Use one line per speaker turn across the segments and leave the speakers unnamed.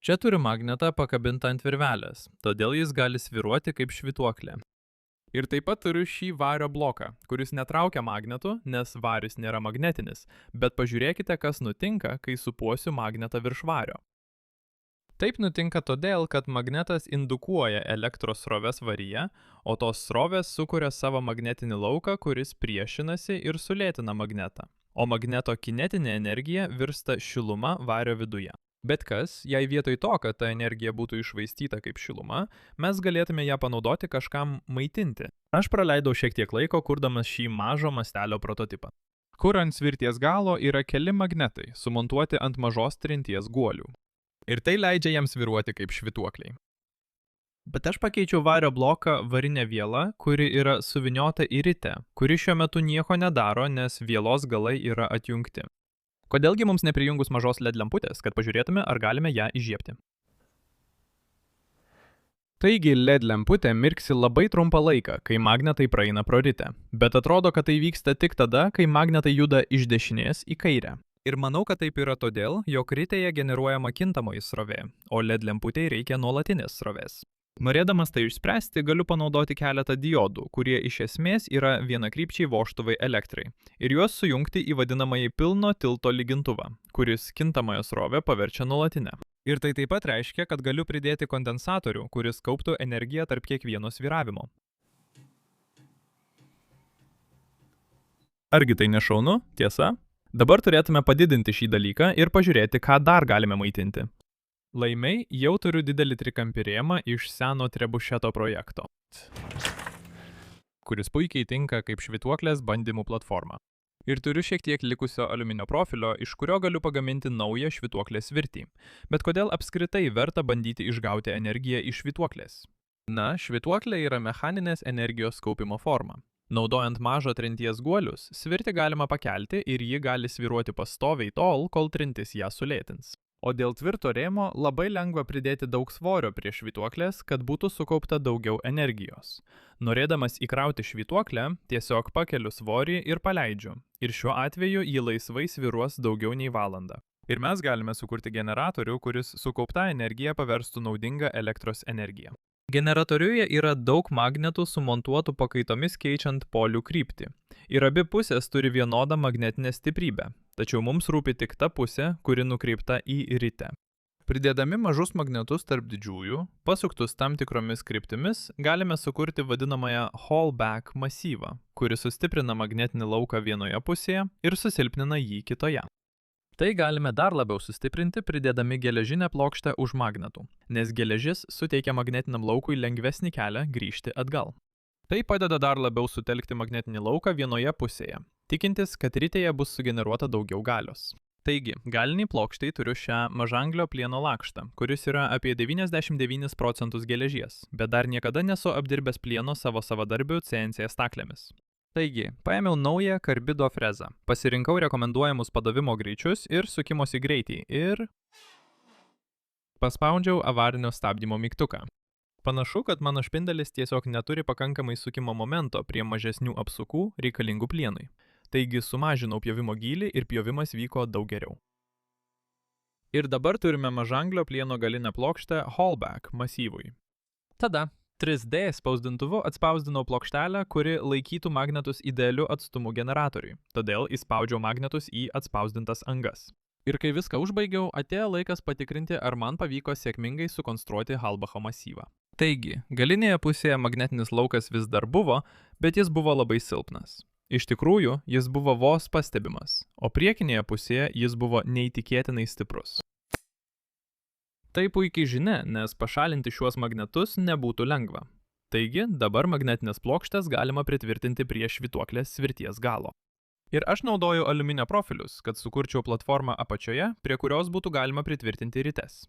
Čia turi magnetą pakabintą ant virvelės, todėl jis gali svyruoti kaip švytuoklė. Ir taip pat turiu šį vario bloką, kuris netraukia magnetų, nes varis nėra magnetinis, bet pažiūrėkite, kas nutinka, kai supuosiu magnetą virš vario. Taip nutinka todėl, kad magnetas indukuoja elektros sroves varyje, o tos srovės sukuria savo magnetinį lauką, kuris priešinasi ir sulėtina magnetą. O magneto kinetinė energija virsta šiluma vario viduje. Bet kas, jei vietoj to, kad ta energija būtų iššvaistyta kaip šiluma, mes galėtume ją panaudoti kažkam maitinti. Aš praleidau šiek tiek laiko, kurdamas šį mažo mastelio prototipą. Kur ant svirties galo yra keli magnetai, sumontuoti ant mažos trinties guolių. Ir tai leidžia jiems svyruoti kaip švytuokliai. Bet aš pakeičiau vario bloką varinę vielą, kuri yra suviniota į ritę, kuri šiuo metu nieko nedaro, nes vielos galai yra atjungti. Kodėlgi mums neprijungus mažos LED lemputės, kad pažiūrėtume, ar galime ją įžiebti? Taigi LED lemputė mirksi labai trumpą laiką, kai magnetai praeina pro ritę, bet atrodo, kad tai vyksta tik tada, kai magnetai juda iš dešinės į kairę. Ir manau, kad taip yra todėl, jog ritėje generuojama kintamoji srovė, o LED lemputei reikia nuolatinės srovės. Norėdamas tai išspręsti, galiu panaudoti keletą diodų, kurie iš esmės yra vienakrypčiai vožtuvai elektrai, ir juos sujungti į vadinamąjį pilno tilto lygintuvą, kuris kintamąją srovę paverčia nuolatinę. Ir tai taip pat reiškia, kad galiu pridėti kondensatorių, kuris kauptų energiją tarp kiekvieno svyravimo. Argi tai nešaunu, tiesa? Dabar turėtume padidinti šį dalyką ir pažiūrėti, ką dar galime maitinti. Laimiai jau turiu didelį trikampį rėmą iš seno trebušeto projekto, kuris puikiai tinka kaip švytuoklės bandymų platforma. Ir turiu šiek tiek likusio aliuminio profilio, iš kurio galiu pagaminti naują švytuoklės svirtį. Bet kodėl apskritai verta bandyti išgauti energiją iš švytuoklės? Na, švytuoklė yra mechaninės energijos kaupimo forma. Naudojant mažo trinties guolius, svirtį galima pakelti ir ji gali svyruoti pastoviai tol, kol trintis ją sulėtins. O dėl tvirto rėmo labai lengva pridėti daug svorio prie švytuoklės, kad būtų sukaupta daugiau energijos. Norėdamas įkrauti švytuoklę, tiesiog pakeliu svorį ir paleidžiu. Ir šiuo atveju ji laisvai svyruos daugiau nei valandą. Ir mes galime sukurti generatorių, kuris sukauptą energiją paverstų naudingą elektros energiją. Generatoriuje yra daug magnetų sumontuotų pakaitomis keičiant polių kryptį. Ir abi pusės turi vienodą magnetinę stiprybę, tačiau mums rūpi tik ta pusė, kuri nukreipta į ritę. Pridėdami mažus magnetus tarp didžiųjų, pasuktus tam tikromis kryptimis, galime sukurti vadinamąją Hall-back masyvą, kuri sustiprina magnetinį lauką vienoje pusėje ir susilpnina jį kitoje. Tai galime dar labiau sustiprinti, pridėdami geležinę plokštę už magnetų, nes geležis suteikia magnetiniam laukui lengvesnį kelią grįžti atgal. Tai padeda dar labiau sutelkti magnetinį lauką vienoje pusėje, tikintis, kad ritėje bus sugeneruota daugiau galios. Taigi, galiniai plokštai turiu šią mažanglio plieno lakštą, kuris yra apie 99% geležies, bet dar niekada nesu apdirbęs plieno savo savadarbių CNC staklėmis. Taigi, paėmiau naują karbido frezą, pasirinkau rekomenduojamus padavimo greičius ir sukimosi greitį ir paspaudžiau avarinio stabdymo mygtuką. Panašu, kad mano špindelis tiesiog neturi pakankamai sukimo momento prie mažesnių apsukų reikalingų plienui. Taigi sumažinau pjovimo gylį ir pjovimas vyko daug geriau. Ir dabar turime mažanglio plieno galinę plokštę Hall-back masyvui. Tada 3D spausdintuvu atspausdinau plokštelę, kuri laikytų magnetus idealiu atstumu generatoriui, todėl įspaudžiau magnetus į atspausdintas angas. Ir kai viską užbaigiau, atėjo laikas patikrinti, ar man pavyko sėkmingai sukonstruoti Hall-bacho masyvą. Taigi, galinėje pusėje magnetinis laukas vis dar buvo, bet jis buvo labai silpnas. Iš tikrųjų, jis buvo vos pastebimas, o priekinėje pusėje jis buvo neįtikėtinai stiprus. Tai puikiai žinia, nes pašalinti šiuos magnetus nebūtų lengva. Taigi, dabar magnetinės plokštės galima pritvirtinti prie švytuoklės svirties galo. Ir aš naudoju aliuminio profilius, kad sukurčiau platformą apačioje, prie kurios būtų galima pritvirtinti rites.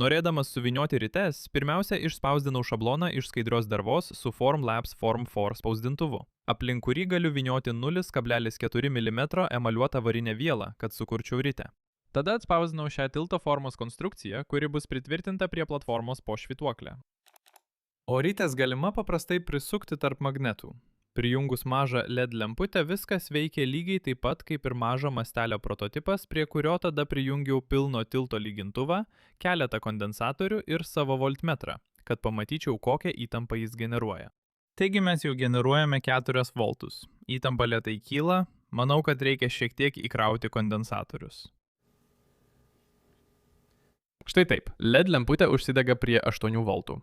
Norėdamas suvinioti rites, pirmiausia išspausdinau šabloną iš skaidrios dervos su Formlabs Form 4 spausdintuvu, aplink kurį galiu vynioti 0,4 mm emaliuotą varinę vielą, kad sukurčiau ritę. Tada atspausdinau šią tilto formos konstrukciją, kuri bus pritvirtinta prie platformos po švytuoklę. O ritės galima paprastai prisukti tarp magnetų. Prijungus mažą LED lemputę viskas veikia lygiai taip pat kaip ir mažo mastelio prototipas, prie kurio tada prijungiau pilno tilto lygintuvą, keletą kondensatorių ir savo voltmetrą, kad pamatyčiau, kokią įtampą jis generuoja. Taigi mes jau generuojame 4 voltus. Įtampa lėtai kyla, manau, kad reikia šiek tiek įkrauti kondensatorius. Štai taip, LED lemputė užsidega prie 8 voltų.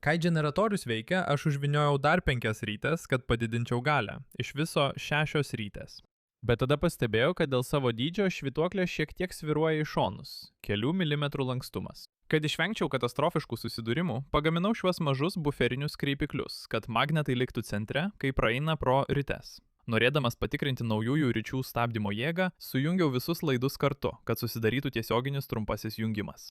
Kai generatorius veikia, aš užviniojau dar 5 rytes, kad padidinčiau galią. Iš viso 6 rytės. Bet tada pastebėjau, kad dėl savo dydžio švytuoklė šiek tiek sviruoja į šonus, kelių milimetrų lankstumas. Kad išvengčiau katastrofiškų susidūrimų, pagaminau šiuos mažus buferinius kreipiklius, kad magnetai liktų centre, kai praeina pro rites. Norėdamas patikrinti naujųjų ryčių stabdymo jėgą, sujungiau visus laidus kartu, kad susidarytų tiesioginis trumpasis jungimas.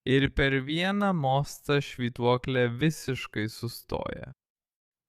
Ir per vieną mostą švytuoklė visiškai sustoja.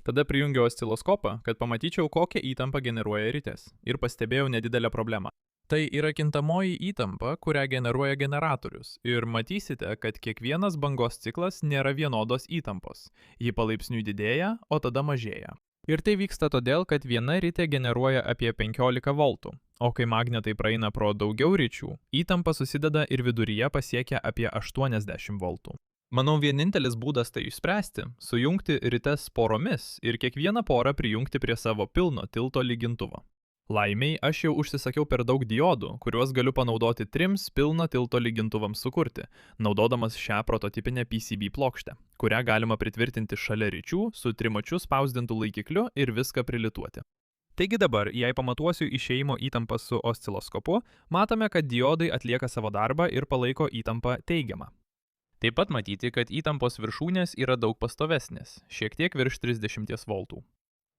Tada prijungiau osciloskopą, kad pamatyčiau, kokią įtampą generuoja rites, ir pastebėjau nedidelę problemą. Tai yra kintamoji įtampa, kurią generuoja generatorius, ir matysite, kad kiekvienas bangos ciklas nėra vienodos įtampos. Ji palaipsniui didėja, o tada mažėja. Ir tai vyksta todėl, kad viena ritė generuoja apie 15 voltų, o kai magnetai praeina pro daugiau ryčių, įtampa susideda ir viduryje pasiekia apie 80 voltų. Manau, vienintelis būdas tai išspręsti – sujungti rites poromis ir kiekvieną porą prijungti prie savo pilno tilto lygintuvo. Laimiai, aš jau užsisakiau per daug diodų, kuriuos galiu panaudoti 3 pilno tilto lygintuvams sukurti, naudodamas šią prototipinę PCB plokštę, kurią galima pritvirtinti šalia ryčių su trimačiu spausdintu laikikliu ir viską prilituoti. Taigi dabar, jei pamatuosiu išėjimo įtampą su osciloskopu, matome, kad diodai atlieka savo darbą ir palaiko įtampą teigiamą. Taip pat matyti, kad įtampos viršūnės yra daug pastovesnės, šiek tiek virš 30 voltų.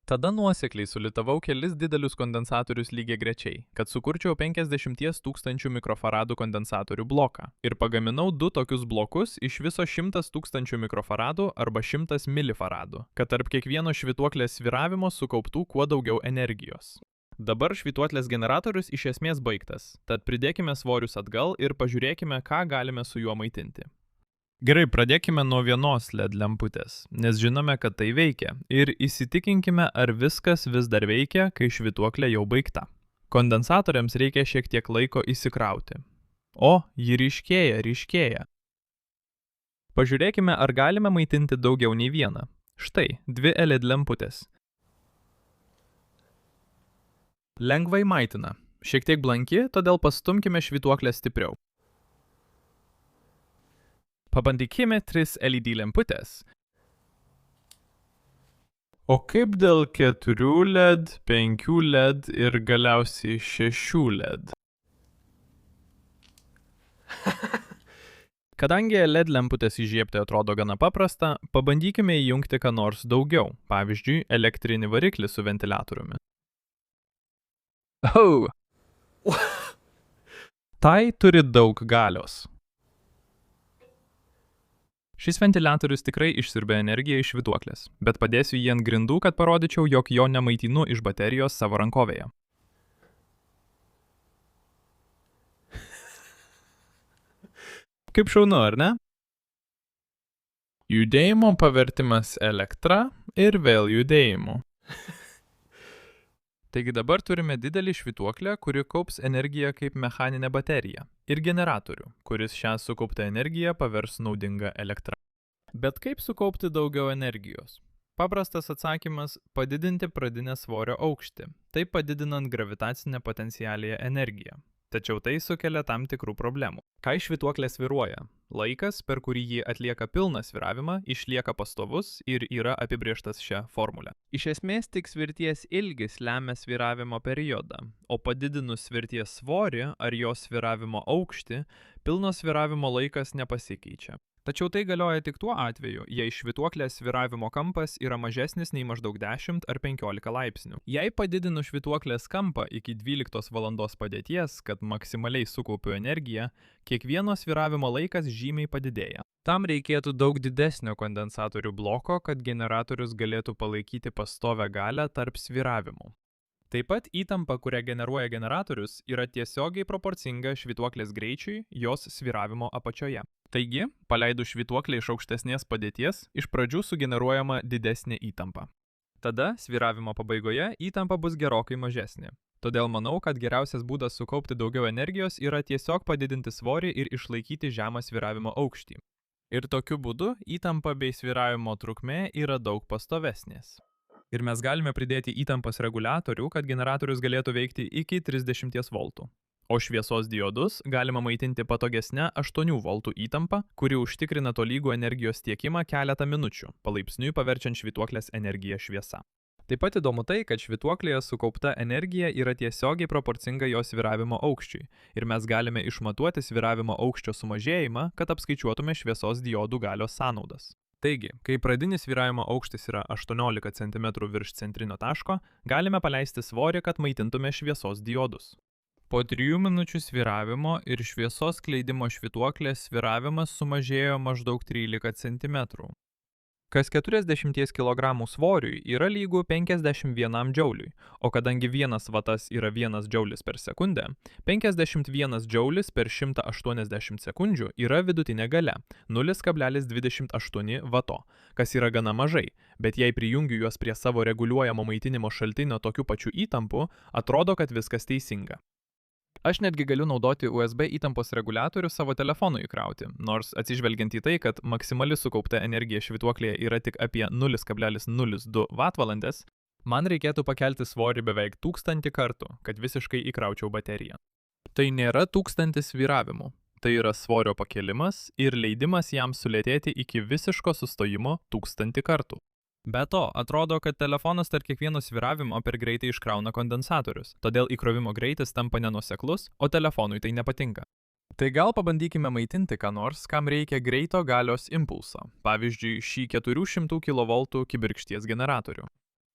Tada nuosekliai sulitavau kelis didelius kondensatorius lygiagrečiai, kad sukurčiau 50 000 mikrofaradų kondensatorių bloką. Ir pagaminau 2 tokius blokus iš viso 100 000 mikrofaradų arba 100 milifaradų, kad tarp kiekvieno švytuoklės svyravimo sukauptų kuo daugiau energijos. Dabar švytuoklės generatorius iš esmės baigtas, tad pridėkime svorius atgal ir pažiūrėkime, ką galime su juo maitinti. Gerai, pradėkime nuo vienos LED lemputės, nes žinome, kad tai veikia, ir įsitikinkime, ar viskas vis dar veikia, kai švytuoklė jau baigta. Kondensatoriams reikia šiek tiek laiko įsikrauti. O, ji ryškėja. Pažiūrėkime, ar galime maitinti daugiau nei vieną. Štai, 2 LED lemputės. Lengvai maitina. Šiek tiek blanki, todėl pastumkime švytuoklę stipriau. Pabandykime 3 LED lemputės. O kaip dėl 4 LED, 5 LED ir galiausiai 6 LED? Kadangi LED lemputės įžiebti atrodo gana paprasta, pabandykime įjungti ką nors daugiau, pavyzdžiui, elektrinį variklį su ventiliatoriumi. Oh! Tai turi daug galios. Šis ventiliatorius tikrai išsiurbia energiją iš švytuoklės, bet padėsiu jį ant grindų, kad parodyčiau, jog jo nemaitinu iš baterijos savo rankovėje. Kaip šaunu, ar ne? Judėjimo pavertimas elektra ir vėl judėjimu. Taigi dabar turime didelį švytuoklę, kuri kaups energiją kaip mechaninę bateriją, ir generatorių, kuris šią sukauptą energiją pavers naudinga elektra. Bet kaip sukaupti daugiau energijos? Paprastas atsakymas – padidinti pradinę svorio aukštį, taip padidinant gravitacinę potencialiąją energiją. Tačiau tai sukelia tam tikrų problemų. Kai švytuoklė svyruoja? Laikas, per kurį ji atlieka pilną svyravimą, išlieka pastovus ir yra apibrėžtas šią formulę. Iš esmės tik svirties ilgis lemia svyravimo periodą, o padidinus svirties svorį ar jos svyravimo aukštį, pilno svyravimo laikas nepasikeičia. Tačiau tai galioja tik tuo atveju, jei švytuoklės svyravimo kampas yra mažesnis nei maždaug 10 ar 15 laipsnių. Jei padidinu švytuoklės kampą iki 12 valandos padėties, kad maksimaliai sukaupiu energiją, kiekvieno svyravimo laikas žymiai padidėja. Tam reikėtų daug didesnio kondensatorių bloko, kad generatorius galėtų palaikyti pastovią galią tarp svyravimų. Taip pat įtampa, kurią generuoja generatorius, yra tiesiogiai proporcinga švytuoklės greičiui jos svyravimo apačioje. Taigi, paleidus švytuoklę iš aukštesnės padėties, iš pradžių sugeneruojama didesnė įtampa. Tada svyravimo pabaigoje įtampa bus gerokai mažesnė. Todėl manau, kad geriausias būdas sukaupti daugiau energijos yra tiesiog padidinti svorį ir išlaikyti žemą svyravimo aukštį. Ir tokiu būdu įtampa bei svyravimo trukmė yra daug pastovesnės. Ir mes galime pridėti įtampos reguliatorių, kad generatorius galėtų veikti iki 30 voltų. O šviesos diodus galima maitinti patogesnę 8 voltų įtampą, kuri užtikrina tolygų energijos tiekimą keletą minučių, palaipsniui paverčiant švytuoklės energiją šviesa. Taip pat įdomu tai, kad švytuoklėje sukaupta energija yra tiesiogiai proporcinga jos svyravimo aukščiui ir mes galime išmatuoti svyravimo aukščio sumažėjimą, kad apskaičiuotume šviesos diodų galios sąnaudas. Taigi, kai pradinis svyravimo aukštis yra 18 cm virš centrinio taško, galime paleisti svorį, kad maitintume šviesos diodus. Po 3 minučių svyravimo ir šviesos skleidimo švytuoklės svyravimas sumažėjo maždaug 13 cm. Kas 40 kg svoriui yra lygu 51 džiauliui, o kadangi 1 vatas yra 1 džiaulis per sekundę, 51 džiaulis per 180 sekundžių yra vidutinė galia 0,28 vato, kas yra gana mažai, bet jei prijungiu juos prie savo reguliuojamo maitinimo šaltinio tokiu pačiu įtampu, atrodo, kad viskas teisinga. Aš netgi galiu naudoti USB įtampos reguliatorių savo telefonui įkrauti, nors atsižvelgiant į tai, kad maksimali sukaupta energija švytuoklėje yra tik apie 0,02 vatvalandės, man reikėtų pakelti svorį beveik 1000 kartų, kad visiškai įkraučiau bateriją. Tai nėra 1000 svyravimų, tai yra svorio pakelimas ir leidimas jam sulėtėti iki visiško sustojimo 1000 kartų. Be to, atrodo, kad telefonas tarp kiekvieno svyravimo per greitai iškrauna kondensatorius, todėl įkrovimo greitis tampa nenuoseklus, o telefonui tai nepatinka. Tai gal pabandykime maitinti ką nors, kam reikia greito galios impulso, pavyzdžiui, šį 400 kV kibirkšties generatorių.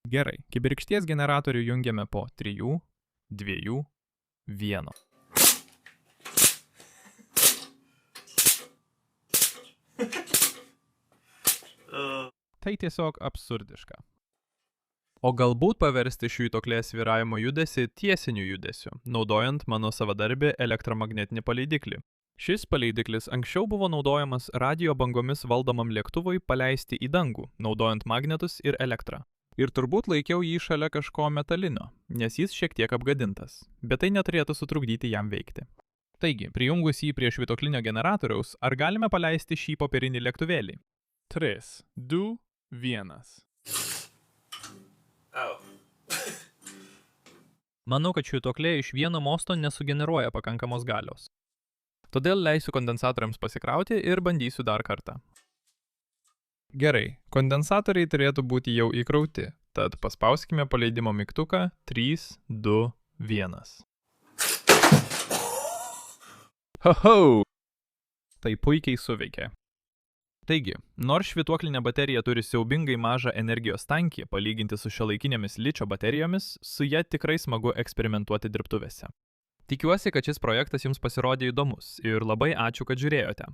Gerai, kibirkšties generatorių jungiame po 3, 2, 1. Tai tiesiog absurdiška. O galbūt paversti švytuoklės svyravimo judesį tiesiniu judesiu, naudojant mano savadarbį elektromagnetinį paleidiklį. Šis paleidiklis anksčiau buvo naudojamas radijo bangomis valdomam lėktuvui paleisti į dangų, naudojant magnetus ir elektrą. Ir turbūt laikiau jį šalia kažko metalinio, nes jis šiek tiek apgadintas, bet tai neturėtų sutrukdyti jam veikti. Taigi, prijungus jį prie švytuoklinio generatoriaus, ar galime paleisti šį popierinį lėktuvėlį? 3, 2, 1. Manau, kad švytuoklė iš vieno mosto nesugeneruoja pakankamos galios. Todėl leisiu kondensatoriams pasikrauti ir bandysiu dar kartą. Gerai, kondensatoriai turėtų būti jau įkrauti, tad paspauskime paleidimo mygtuką 3, 2, 1. Ho-ho! Tai puikiai suveikė. Taigi, nors švytuoklinė baterija turi siaubingai mažą energijos tankį palyginti su šiuolaikinėmis ličio baterijomis, su ja tikrai smagu eksperimentuoti dirbtuvėse. Tikiuosi, kad šis projektas jums pasirodė įdomus ir labai ačiū, kad žiūrėjote.